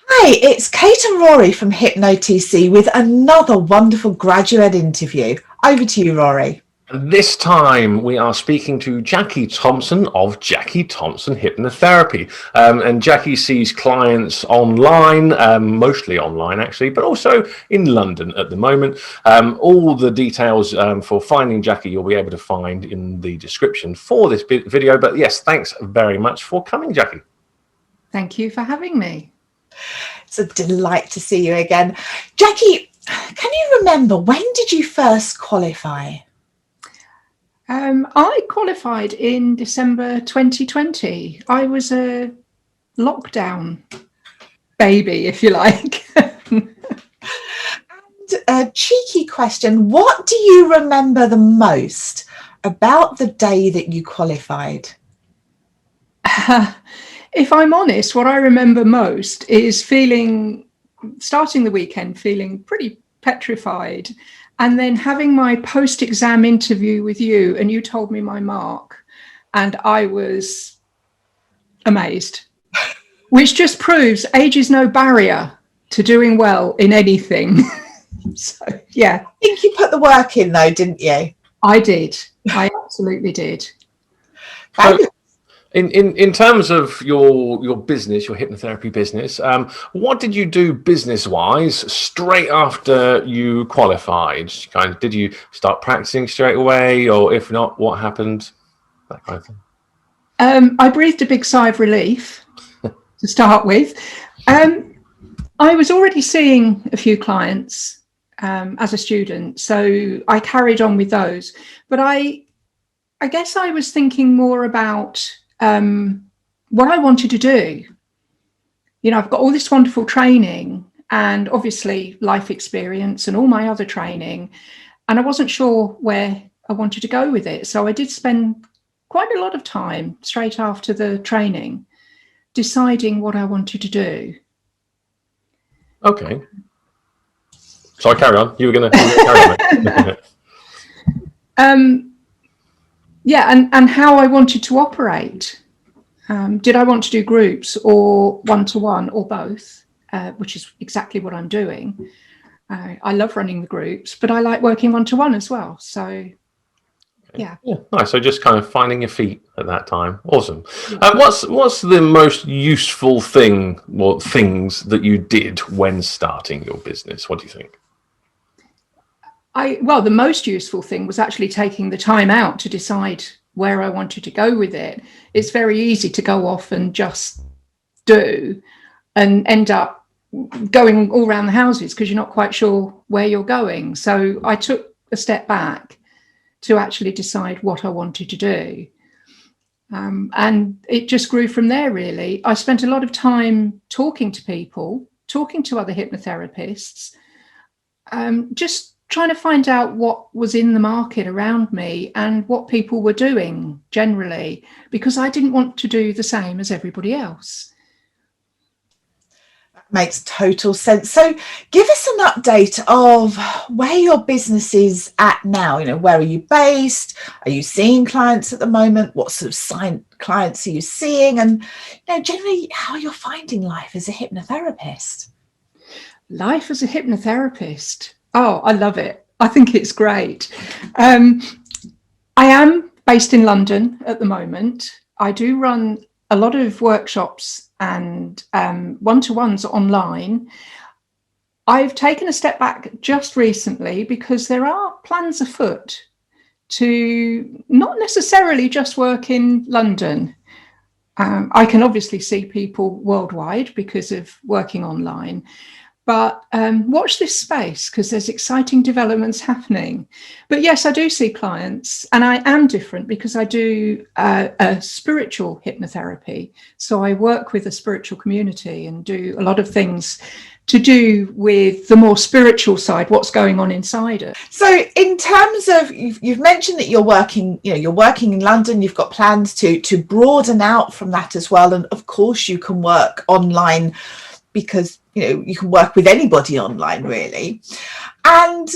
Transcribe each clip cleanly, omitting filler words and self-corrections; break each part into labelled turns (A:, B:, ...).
A: Hi, it's Kate and Rory from HypnoTC with another wonderful graduate interview. Over to you, Rory.
B: This time we are speaking to Jackie Thomson of Jackie Thomson Hypnotherapy. And Jackie sees clients online, mostly online actually, but also in London at the moment. All the details for finding Jackie you'll be able to find in the description for this video. But yes, thanks very much for coming, Jackie.
C: Thank you for having me.
A: It's a delight to see you again. Jackie, can you remember, when did you first qualify?
C: I qualified in December 2020. I was a lockdown baby, if you like.
A: And a cheeky question, what do you remember the most about the day that you qualified?
C: If I'm honest, what I remember most is starting the weekend feeling pretty petrified, and then having my post-exam interview with you, and you told me my mark, and I was amazed, which just proves age is no barrier to doing well in anything. So, yeah.
A: I think you put the work in though, didn't you?
C: I did. I absolutely did.
B: So, in terms of your business, your hypnotherapy business, what did you do business-wise straight after you qualified? Did you start practicing straight away, or if not, what happened? That kind of thing.
C: I breathed a big sigh of relief to start with. I was already seeing a few clients as a student, so I carried on with those. But I guess I was thinking more about what I wanted to do. You know, I've got all this wonderful training and obviously life experience and all my other training, and I wasn't sure where I wanted to go with it. So I did spend quite a lot of time straight after the training deciding what I wanted to do.
B: Okay. So I carry on. You were going to carry
C: on. Yeah, and how I wanted to operate. Did I want to do groups or one-to-one or both, which is exactly what I'm doing. I love running the groups, but I like working one-to-one as well. So, yeah.
B: Nice. So just kind of finding your feet at that time. Awesome. What's the most useful thing or things that you did when starting your business? What do you think?
C: Well, the most useful thing was actually taking the time out to decide where I wanted to go with it. It's very easy to go off and just do and end up going all around the houses because you're not quite sure where you're going. So I took a step back to actually decide what I wanted to do. And it just grew from there, really. I spent a lot of time talking to people, talking to other hypnotherapists, just trying to find out what was in the market around me and what people were doing generally, because I didn't want to do the same as everybody else.
A: That makes total sense. So give us an update of where your business is at now. You know, where are you based? Are you seeing clients at the moment? What sort of clients are you seeing? And, you know, generally how you're finding life as a hypnotherapist.
C: Life as a hypnotherapist. Oh, I love it. I think it's great. I am based in London at the moment. I do run a lot of workshops and one-to-ones online. I've taken a step back just recently because there are plans afoot to not necessarily just work in London. I can obviously see people worldwide because of working online. But watch this space because there's exciting developments happening. But yes, I do see clients, and I am different because I do a spiritual hypnotherapy. So I work with a spiritual community and do a lot of things to do with the more spiritual side, what's going on inside it.
A: So in terms of, you've mentioned that you're working in London, you've got plans to broaden out from that as well. And of course you can work online because, you know, you can work with anybody online really. And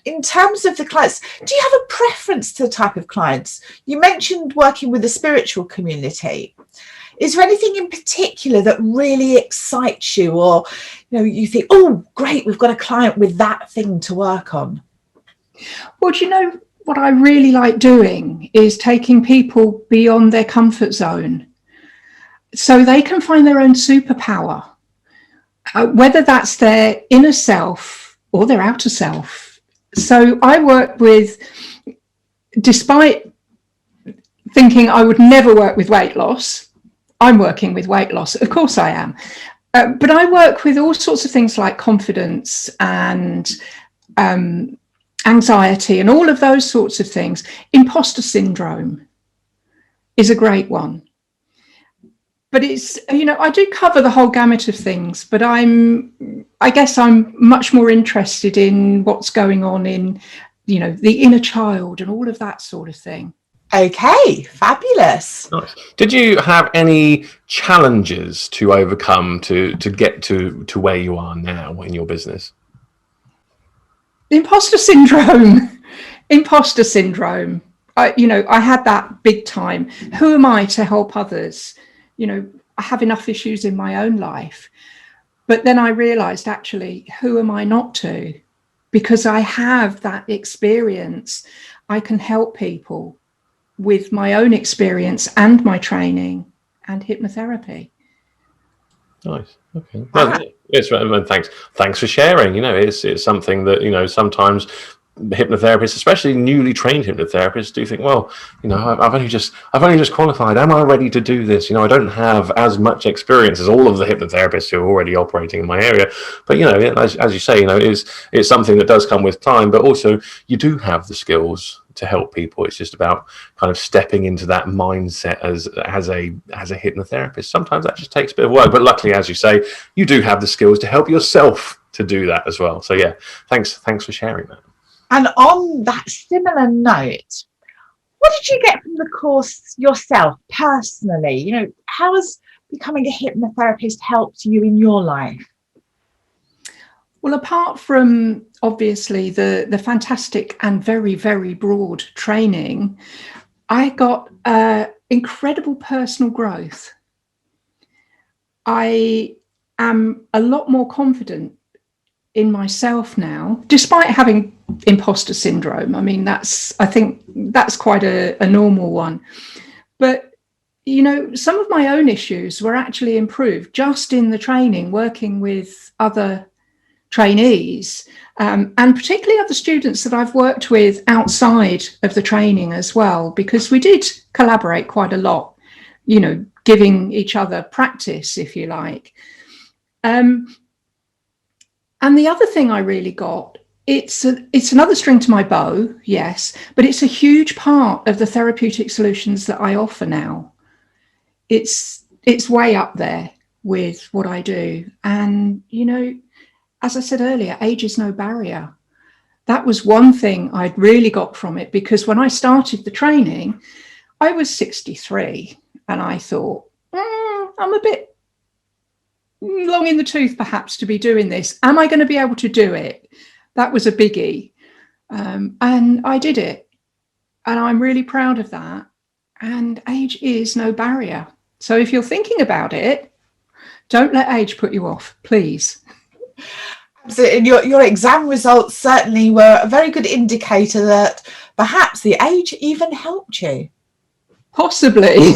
A: in terms of the clients, do you have a preference to the type of clients? You mentioned working with a spiritual community. Is there anything in particular that really excites you, or you think, oh great, we've got a client with that thing to work on?
C: Well, do you know what I really like doing is taking people beyond their comfort zone so they can find their own superpower, whether that's their inner self or their outer self. So I work with, despite thinking I would never work with weight loss, I'm working with weight loss. Of course I am. But I work with all sorts of things like confidence and anxiety and all of those sorts of things. Imposter syndrome is a great one. But it's, I do cover the whole gamut of things, but I guess I'm much more interested in what's going on in, the inner child and all of that sort of thing.
A: Okay, fabulous.
B: Nice. Did you have any challenges to overcome to get to where you are now in your business?
C: Imposter syndrome. I had that big time. Who am I to help others? I have enough issues in my own life. But then I realized, actually, who am I not to? Because I have that experience. I can help people with my own experience and my training and hypnotherapy.
B: Nice. Okay. Well, thanks for sharing. It's something that sometimes hypnotherapists, especially newly trained hypnotherapists, do think, well, I've only just qualified. Am I ready to do this? I don't have as much experience as all of the hypnotherapists who are already operating in my area. But as you say, it's something that does come with time. But also, you do have the skills to help people. It's just about kind of stepping into that mindset as a hypnotherapist. Sometimes that just takes a bit of work. But luckily, as you say, you do have the skills to help yourself to do that as well. So yeah, thanks for sharing that.
A: And on that similar note, what did you get from the course yourself personally? How has becoming a hypnotherapist helped you in your life?
C: Well, apart from obviously the fantastic and very, very broad training, I got incredible personal growth. I am a lot more confident in myself now, despite having imposter syndrome. I think that's quite a normal one. But, some of my own issues were actually improved just in the training, working with other trainees, and particularly other students that I've worked with outside of the training as well, because we did collaborate quite a lot, giving each other practice, if you like. And the other thing I really got, it's another string to my bow, yes, but it's a huge part of the therapeutic solutions that I offer now. It's way up there with what I do. And, as I said earlier, age is no barrier. That was one thing I'd really got from it, because when I started the training, I was 63 and I thought, I'm a bit long in the tooth perhaps to be doing this. Am I going to be able to do it? That was a biggie. And I did it. And I'm really proud of that. And age is no barrier. So if you're thinking about it, don't let age put you off, please.
A: And your exam results certainly were a very good indicator that perhaps the age even helped you.
C: Possibly.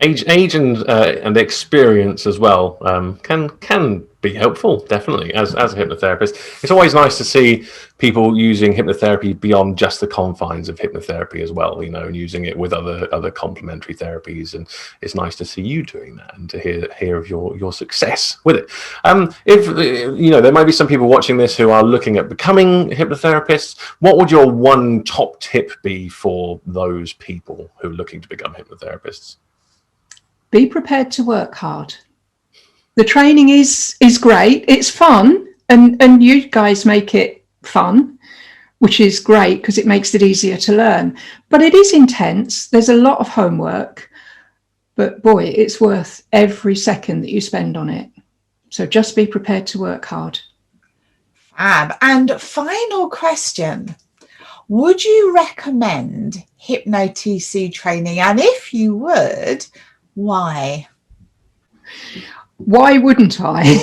B: Age and experience as well can be helpful, definitely, as a hypnotherapist. It's always nice to see people using hypnotherapy beyond just the confines of hypnotherapy as well, and using it with other complementary therapies. And it's nice to see you doing that and to hear of your success with it. If there might be some people watching this who are looking at becoming hypnotherapists, what would your one top tip be for those people who are looking to become hypnotherapists?
C: Be prepared to work hard. The training is great. It's fun, and you guys make it fun, which is great because it makes it easier to learn. But it is intense. There's a lot of homework, but boy, it's worth every second that you spend on it. So just be prepared to work hard.
A: Fab. And final question. Would you recommend HypnoTC training? And if you would, Why?
C: Why wouldn't I?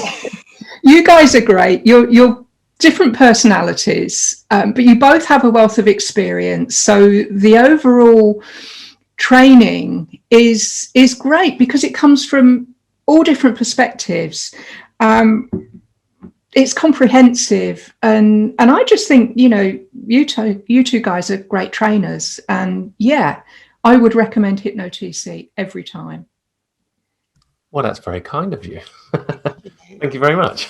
C: You guys are great. You're different personalities, but you both have a wealth of experience. So the overall training is great because it comes from all different perspectives. It's comprehensive, and I just think, you know, you two guys are great trainers, and yeah, I would recommend HypnoTC every time.
B: Well, that's very kind of you. Thank you very much.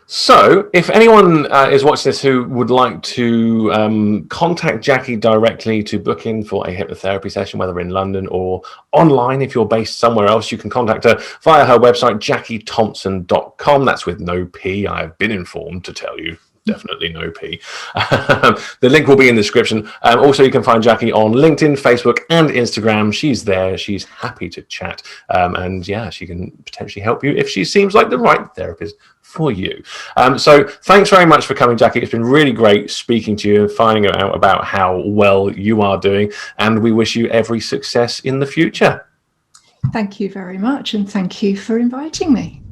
B: So if anyone is watching this who would like to contact Jackie directly to book in for a hypnotherapy session, whether in London or online, if you're based somewhere else, you can contact her via her website, jackiethompson.com. That's with no P. I have been informed to tell you. Definitely no P. The link will be in the description. Also, you can find Jackie on LinkedIn, Facebook, and Instagram. She's there. She's happy to chat. And yeah, she can potentially help you if she seems like the right therapist for you. So thanks very much for coming, Jackie. It's been really great speaking to you and finding out about how well you are doing. And we wish you every success in the future.
C: Thank you very much. And thank you for inviting me.